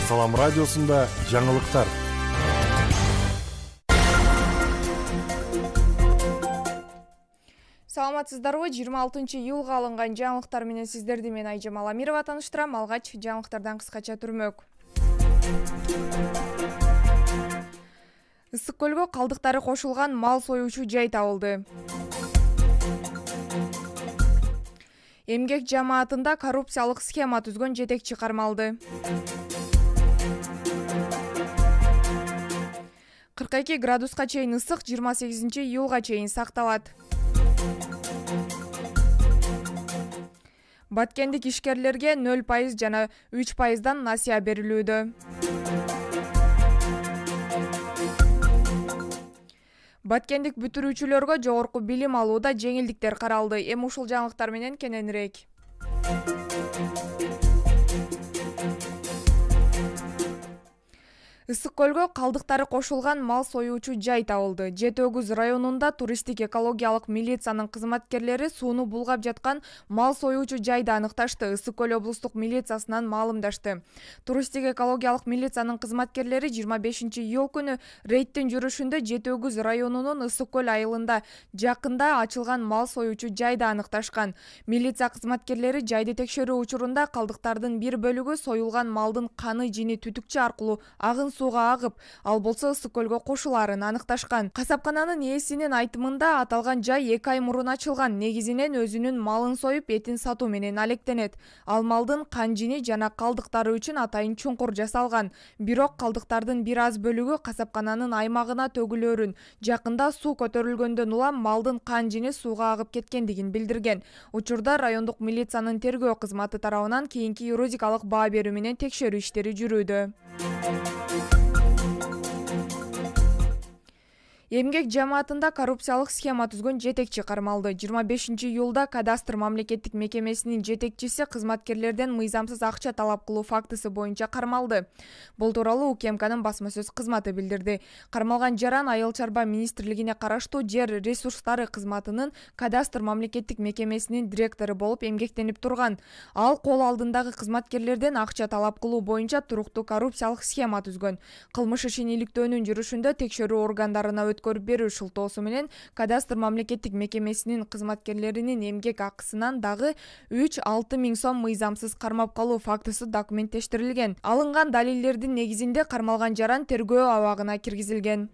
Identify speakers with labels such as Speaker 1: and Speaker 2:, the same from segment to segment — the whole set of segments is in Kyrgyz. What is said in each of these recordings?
Speaker 1: Салам радиосунда жаңылыктар.
Speaker 2: Саламатсыздарбы? 26-июлга алынган жаңылыктар менен сиздерди мен Айжамал Амирова тааныштырам. Алгач жаңылыктардан кыскача түрмөк. Ысык көлгө калдыктары кошулган мал союучу жай табылды. Эмгек жамаатында коррупциялык схема түзгөн жетекчи кармалды. 42 градуска чейин ысык 28-июлга чейин сакталат. Баткендик ишкерлерге 0% жана 3%дан насыя берилүүдө. Баткендик бүтүрүүчүлөргө жогорку билим алууда жеңилдиктер каралды. Эми ушул жаңылыктар менен кененирээк. Ысык көлгө калдыктары кошулган мал союучу жай табылды. Жети Өгүз районунда туристтик экологиялык милициянын кызматкерлери сууну булгап жаткан мал союучу жайды аныкташты. Ысык көл облустук милициясынан маалымдашты. Туристтик экологиялык милициянын кызматкерлери 25-июл күнү рейдтин жүрүшүндө Жети Өгүз районунун Ысык көл айылында жакында ачылган мал союучу жайды аныкташкан. Милиция кызматкерлери жайды текшерүү учурунда калдыктардын бир бөлүгү союлган малдын каны жини түтүкчө аркылуу агын сууга агып, ал болсо Ысык көлгө кошулаарын аныкташкан. Касапкананын ээсинин айтымында аталган жай 2 ай мурун ачылган. Негизинен өзүнүн малын союп, этин сатуу менен алектенет. Ал малдын кан жини жана калдыктары үчүн атайын чуңкур жасалган. Бирок калдыктардын бир аз бөлүгү касапкананын аймагына төгүлөөрүн, жакында суу көтөрүлгөндөн улам малдын кан жини сууга агып кеткендигин билдирген. Учурда райондук милициянын тергөө кызматы тарабынан кийинки юридикалык баа берүү менен текшерүү иштери жүрүүдө. Эмгек жамаатында коррупциялык схема түзгөн жетекчи кармалды. 25-июлда кадастр мамлекеттик мекемесинин жетекчиси кызматкерлерден мыйзамсыз акча талап кылуу фактысы боюнча кармалды. Бул тууралуу УКМКнын басма сөз кызматы билдирди. Кармалган жаран Айыл чарба министрлигине караштуу жер ресурстары кызматынын кадастр мамлекеттик мекемесинин директору болуп эмгектенип турган. Ал кол алдындагы кызматкерлерден акча талап кылуу боюнча туруктуу коррупциялык схема түзгөн. Кылмыш ишин иликтөөнүн жүрүшүндө текшерүү органдарына өткөрүп берүү шылтоосу менен кадастр мамлекеттик мекемесинин кызматкерлеринин эмгек акысынан дагы 3-6 миң сом мыйзамсыз кармап калуу фактысы документтештирилген. Алынган далилдердин негизинде кармалган жаран тергөө абагына киргизилген.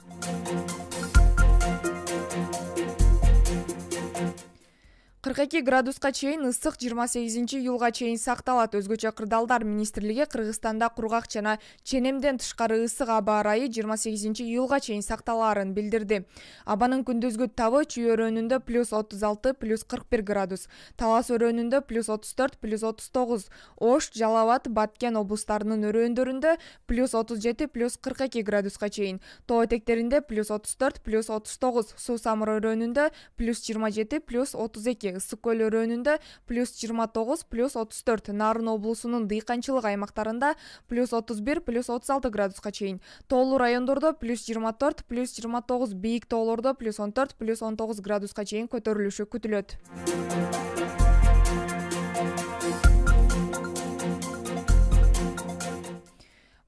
Speaker 2: градуска чейин ысык 28-июлга чейин сакталат. Өзгөчө кырдаалдар министрлиги Кыргызстанда кургак жана ченемден тышкары ысык аба ырайы 28-июлга чейин сакталаарын билдирди. Абанын күндүзгү табы Чүй өрөөнүндө +36, +41 градус, Талас өрөөнүндө +34, +39, Ош, Жалал Абад, Баткен облустарынын өрөөндөрүндө +37, +42 градуска чейин, Тоо этектеринде +34, +39, Суу Самыр өрөөнүндө +27, +32, Ысык көл өрөөнүндө +29, +34, Нарын облусунун дыйканчылык аймактарында +31, +36 градуска чейин, тоолуу райондордо +24, +29, бийик тоолордо +14, +19 градуска чейин көтөрүлүшү күтүлөт.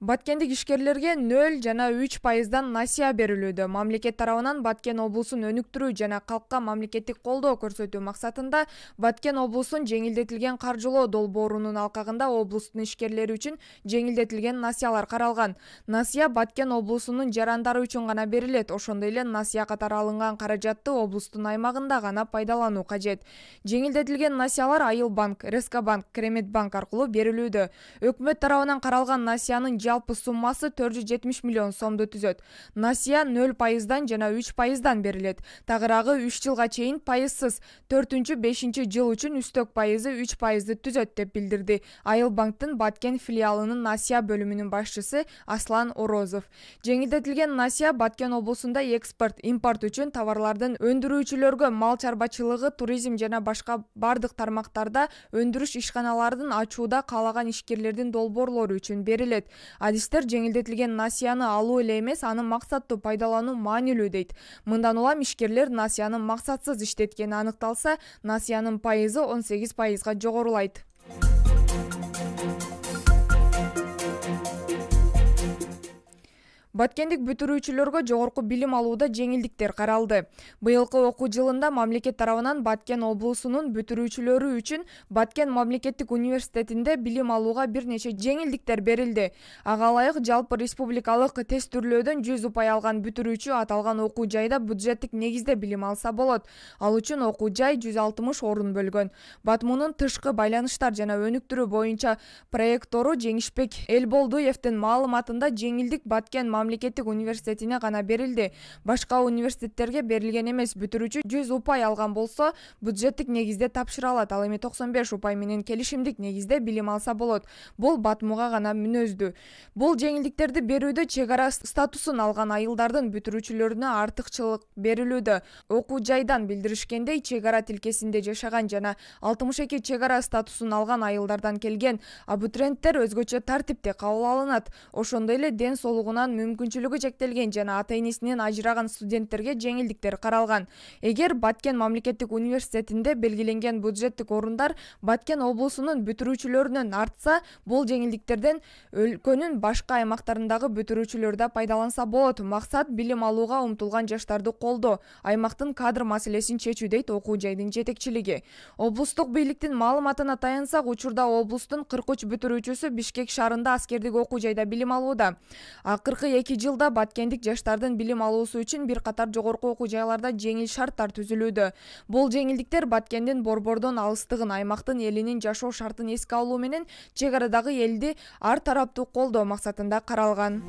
Speaker 2: Баткендик ишкерлерге 0 жана 3%дан насыя берилүүдө. Мамлекет тарабынан Баткен облусун өнүктүрүү жана калкка мамлекеттик колдоо көрсөтүү максатында Баткен облусун жеңилдетилген каржылоо долбоорунун алкагында облустун ишкерлери үчүн жеңилдетилген насыялар каралган. Насыя Баткен облусунун жарандары үчүн гана берилет. Ошондой эле насыя катары алынган каражатты облустун аймагында гана пайдалануу кажет. Жеңилдетилген насыялар Айыл банк, РСК банк, Кремет банк аркылуу берилүүдө. Өкмөт тарабынан каралган насыянын жалпы суммасы 470 миллион сомду түзөт. Насыя 0%дан жана 3%дан берилет. Тагыраагы 3 жылга чейин пайызсыз, 4-5 жыл үчүн үстөк пайызы 3%ды түзөт деп билдирди Айыл банктын Баткен филиалынын насыя бөлүмүнүн башчысы Аслан Орозов. Жеңилдетилген насыя Баткен облусунда экспорт, импорт үчүн товарлардын өндүрүүчүлөргө мал чарбачылыгы, туризм жана башка бардык тармактарда өндүрүш ишканаларын ачууда каалаган ишкерлердин долбоорлору үчүн берилет. Адистер жеңилдетилген насыяны алуу эле эмес, аны максаттуу пайдалануу маанилүү дейт. Мындан улам ишкерлер насыяны максатсыз иштеткени аныкталса, насыянын пайызы 18%га жогорулайт. Баткендик бүтүрүүчүлөргө жогорку билим алууда жеңилдиктер каралды. Быйылкы окуу жылында мамлекет тарабынан Баткен облусунун бүтүрүүчүлөрү үчүн Баткен мамлекеттик университетинде билим алууга бир нече жеңилдиктер берилди. Ага ылайык жалпы республикалык тест түрлөөдөн 100 упай алган бүтүрүүчү аталган окуу жайда бюджеттик негизде билим алса болот. Ал үчүн окуу жай 160 орун бөлгөн. Батмунун тышкы байланыштар жана өнүктүрүү боюнча проектору Жеңишбек Элболдуевдин маалыматында жеңилдик Баткен мамлекеттик университетине гана берилди. Башка университеттерге берилген эмес. Бүтүрүүчү 100 упай алган болсо, бюджеттик негизде тапшыра алат. Ал эми 95 упай менен келишимдик негизде билим алса болот. Бул Батмуга гана мүнөздүү. Бул жеңилдиктерди берүүдө чек ара статусун алган айылдардын бүтүрүүчүлөрүнө артыкчылык берилүүдө. Окуу жайдан билдиришкендей, чек ара тилкесинде жашаган жана 62 чек ара статусун алган айылдардан келген абитуриенттер өзгөчө тартипте кабыл алынат. Ошондой эле ден соолугунан мүмкүнчүлүгү чектелген жана ата-энесинен ажыраган студенттерге жеңилдиктер каралган. Эгер Баткен мамлекеттик университетинде белгиленген бюджеттик орундар Баткен облусунун бүтүрүүчүлөрүнөн артса, бул жеңилдиктерден өлкөнүн башка аймактарындагы бүтүрүүчүлөр да пайдаланса болот. Максат билим алууга умтулган жаштарды колдоо, аймактын кадр маселесин чечүү, дейт окуу жайдын жетекчилиги. Облустук бийликтин маалыматына таянсак, учурда облустун 43 бүтүрүүчүсү Бишкек шаарында аскердик окуу жайда билим алууда. Акыркы 2 жылда баткендик жаштардын билим алуусу үчүн бир катар жогорку окуу жайларда жеңил шарттар түзүлүүдө. Бул жеңилдиктер Баткендин борбордон алыстыгын, аймактын элинин жашоо шартын эске алуу менен чек арадагы элди ар тараптуу колдоо максатында каралган.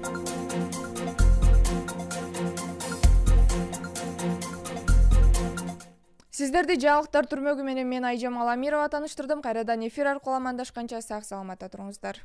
Speaker 2: Сиздерди жаңылыктар түрмөгү менен мен Айжамал Амирова тааныштырдым. Кайрадан эфир аркылуу амандашканча сак саламатта туруңуздар.